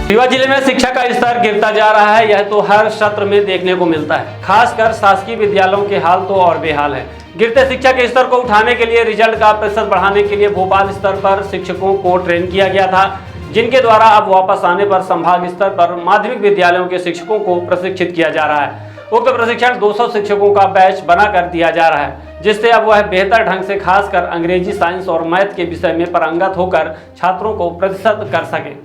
रीवा जिले में शिक्षा का स्तर गिरता जा रहा है। यह तो हर सत्र में देखने को मिलता है। खासकर शासकीय विद्यालयों के हाल तो और बेहाल है। गिरते शिक्षा के स्तर को उठाने के लिए, रिजल्ट का प्रतिशत बढ़ाने के लिए भोपाल स्तर पर शिक्षकों को ट्रेन किया गया था, जिनके द्वारा अब वापस आने पर संभाग स्तर पर माध्यमिक विद्यालयों के शिक्षकों को प्रशिक्षित किया जा रहा है। उक्त प्रशिक्षण 200 शिक्षकों का बैच बना कर दिया जा रहा है, जिससे अब वह बेहतर ढंग से खासकर अंग्रेजी, साइंस और मैथ के विषय में पारंगत होकर छात्रों को प्रशिक्षित कर सके।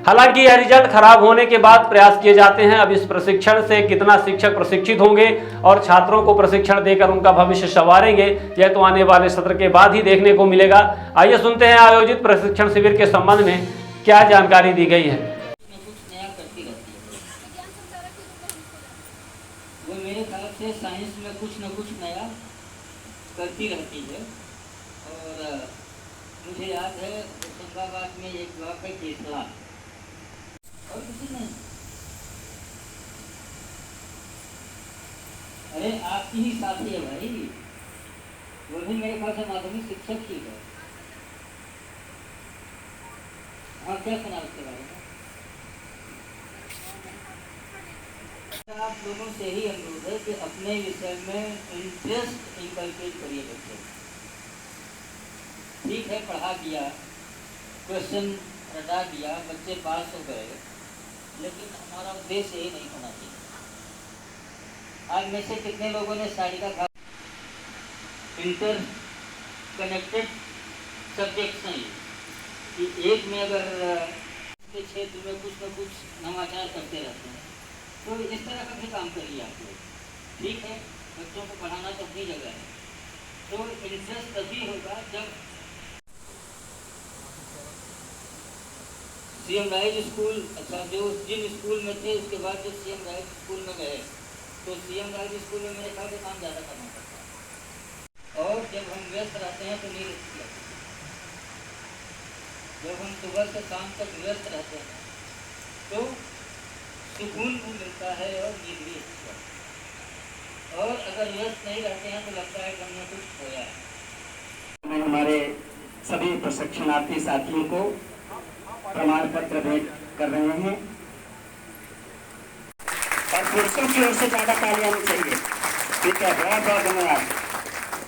हालांकि यह रिजल्ट खराब होने के बाद प्रयास किए जाते हैं। अब इस प्रशिक्षण से कितना शिक्षक प्रशिक्षित होंगे और छात्रों को प्रशिक्षण देकर उनका भविष्य संवारेंगे, यह तो आने वाले सत्र के बाद ही देखने को मिलेगा। आइए सुनते हैं आयोजित प्रशिक्षण शिविर के संबंध में क्या जानकारी दी गई है। वो मेरे ख्याल से साइंस में कुछ न कुछ नया करती रहती है। और मुझे याद है होशंगाबाद में एक ब्लॉक है केसला, और किसी नहीं। अरे आपकी ही साथी है भाई, वो भी मेरे ख्याल से माध्यमिक शिक्षक ही है। हाँ, क्या सुना उसके बारे में? आप लोगों से ही अनुरोध है कि अपने विषय में इंटरेस्ट इनकलकेट करिए बच्चों। ठीक है, पढ़ा दिया, क्वेश्चन रटा दिया, बच्चे पास हो गए, लेकिन हमारा उद्देश्य यही नहीं होना चाहिए। आज में से कितने लोगों ने साड़ी का इंटर कनेक्टेड सब्जेक्ट्स हैं कि एक में अगर के क्षेत्र में कुछ न कुछ नवाचार करते रहते हैं, तो इस तरह का भी काम करिए आप लोग। ठीक है, बच्चों को पढ़ाना तो अपनी जगह है, तो इंटरेस्ट तभी होगा जब सीएम राइज स्कूल, अच्छा जो जिन स्कूल में थे उसके बाद जब सीएम राइज स्कूल में गए, तो सीएम राइज स्कूल में मेरे ख्याल से काम ज़्यादा करना पड़ता है। और जब हम व्यस्त रहते हैं तो नींद लगती है। जब हम सुबह से शाम तक व्यस्त रहते हैं तो सुकून भी मिलता है और नींद भी अच्छी है। और अगर व्यस्त नहीं रहते हैं तो लगता है कि हमने कुछ खोया है। हमारे सभी प्रशिक्षणार्थी साथियों को प्रमाण पत्र भेंट कर रहे हैं और पुरुषों की ओर से ज्यादा तालियां आनी चाहिए। ठीक है, बहुत बहुत धन्यवाद।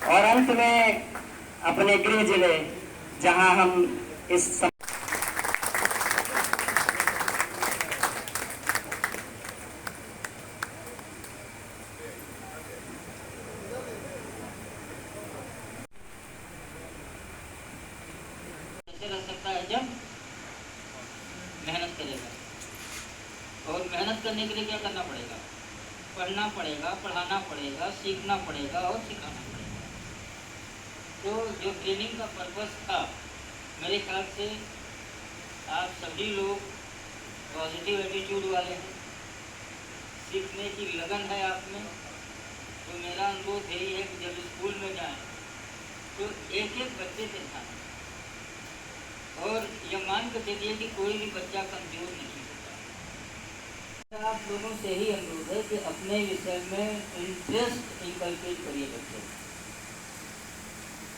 और अंत में अपने गृह जिले जहां हम इस रह सकता है जब मेहनत करेगा। और मेहनत करने के लिए क्या करना पड़ेगा? पढ़ना पड़ेगा, पढ़ाना पड़ेगा, सीखना पड़ेगा और सिखाना पड़ेगा। तो जो ट्रेनिंग का पर्पस था, मेरे ख्याल से आप सभी लोग पॉजिटिव एटीट्यूड वाले हैं, सीखने की लगन है आप में। तो मेरा अनुरोध यही है कि जब स्कूल में जाएं तो एक एक बच्चे से ध्यान, और यह मान कर चलिए कि कोई भी बच्चा कमजोर नहीं होता। आप लोगों से ही अनुरोध है कि अपने विषय में इंटरेस्ट इनकलकेट करिए बच्चों।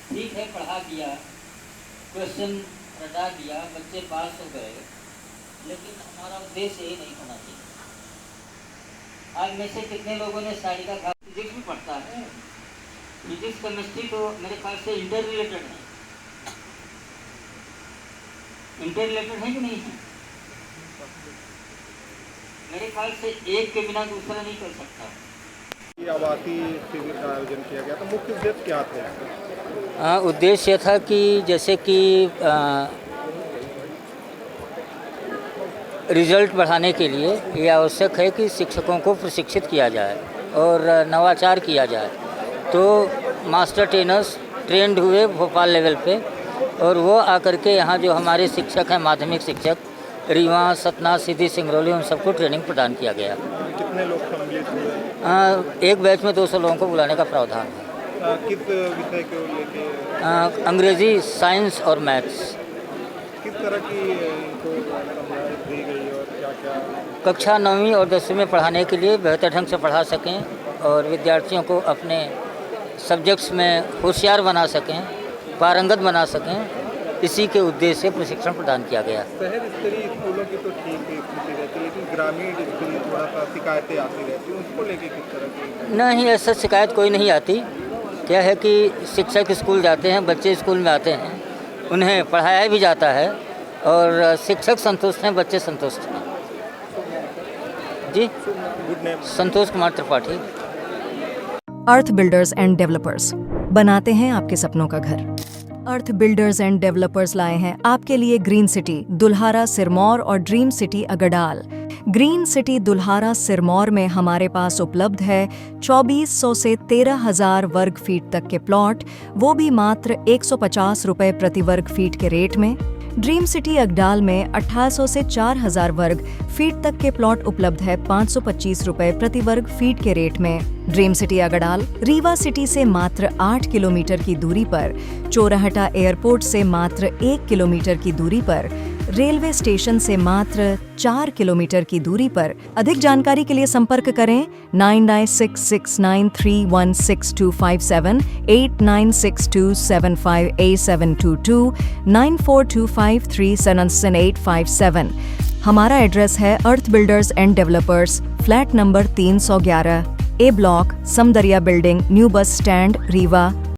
ठीक है, पढ़ा दिया, क्वेश्चन रटा दिया, बच्चे पास हो गए, लेकिन हमारा उद्देश्य यही नहीं होना चाहिए। आज में से कितने लोगों ने साड़ी का फिजिक्स भी पढ़ता है? फिजिक्स केमिस्ट्री तो मेरे ख्याल से इंटर रिलेटेड है। इंटर रिलेटेड है कि नहीं है? मेरे ख्याल से एक के बिना दूसरा नहीं कर सकता। ये आवासीय शिविर का आयोजन किया गया था, मुख्य उद्देश्य क्या थे? उद्देश्य था कि जैसे कि रिजल्ट बढ़ाने के लिए ये आवश्यक है कि शिक्षकों को प्रशिक्षित किया जाए और नवाचार किया जाए। तो मास्टर ट्रेनर्स ट्रेंड हुए भोपाल लेवल पे, और वो आकर के यहाँ जो हमारे शिक्षक हैं, माध्यमिक शिक्षक रीवा, सतना, सीधी, सिंगरौली, उन सबको ट्रेनिंग प्रदान किया गया। कितने लोग सम्मिलित हुए? एक बैच में 200 लोगों को बुलाने का प्रावधान है। किस विषय को लेके? अंग्रेजी, साइंस और मैथ्स। किस तरह की इनको समझाइश दी गई और क्या क्या? कक्षा 9वीं और 10वीं में पढ़ाने के लिए बेहतर ढंग से पढ़ा सकें और विद्यार्थियों को अपने सब्जेक्ट्स में होशियार बना सकें, पारंगत बना सकें, इसी के उद्देश्य से प्रशिक्षण प्रदान किया गया। शहर स्तरीय स्कूलों की तो ठीक स्थिति रहती है, लेकिन ग्रामीण स्तरीय थोड़ा सा शिकायतें आती रहती हैं, उसको लेके किस तरह की? नहीं, ऐसा शिकायत कोई नहीं आती। क्या है कि शिक्षक स्कूल जाते हैं, बच्चे स्कूल में आते हैं, उन्हें पढ़ाया भी जाता है और शिक्षक संतुष्ट हैं, बच्चे संतुष्ट हैं। जी, good name. Santosh Kumar Tripathi. Earth builders and developers बनाते हैं आपके सपनों का घर। अर्थ बिल्डर्स एंड डेवलपर्स लाए हैं आपके लिए ग्रीन सिटी दुल्हारा सिरमौर और dream city Agdal. Green city Dulhara Sirmaur में हमारे पास उपलब्ध है 2400 से 13,000 वर्ग फीट तक के प्लॉट, वो भी मात्र 150 रुपए प्रति वर्ग फीट के रेट में। ड्रीम सिटी अगडाल में 1800 से 4000 वर्ग फीट तक के प्लॉट उपलब्ध है 525 रुपए प्रति वर्ग फीट के रेट में। Dream city Agdal Rewa city से मात्र 8 किलोमीटर की दूरी पर, चोराहटा एयरपोर्ट से मात्र 1 किलोमीटर की दूरी पर, रेलवे स्टेशन से मात्र 4 किलोमीटर की दूरी पर। अधिक जानकारी के लिए संपर्क करें 9966931627, 8962758722, 9425377857। हमारा एड्रेस है Earth builders and developers, flat number 311, A block, Samdariya building, new bus stand, Rewa.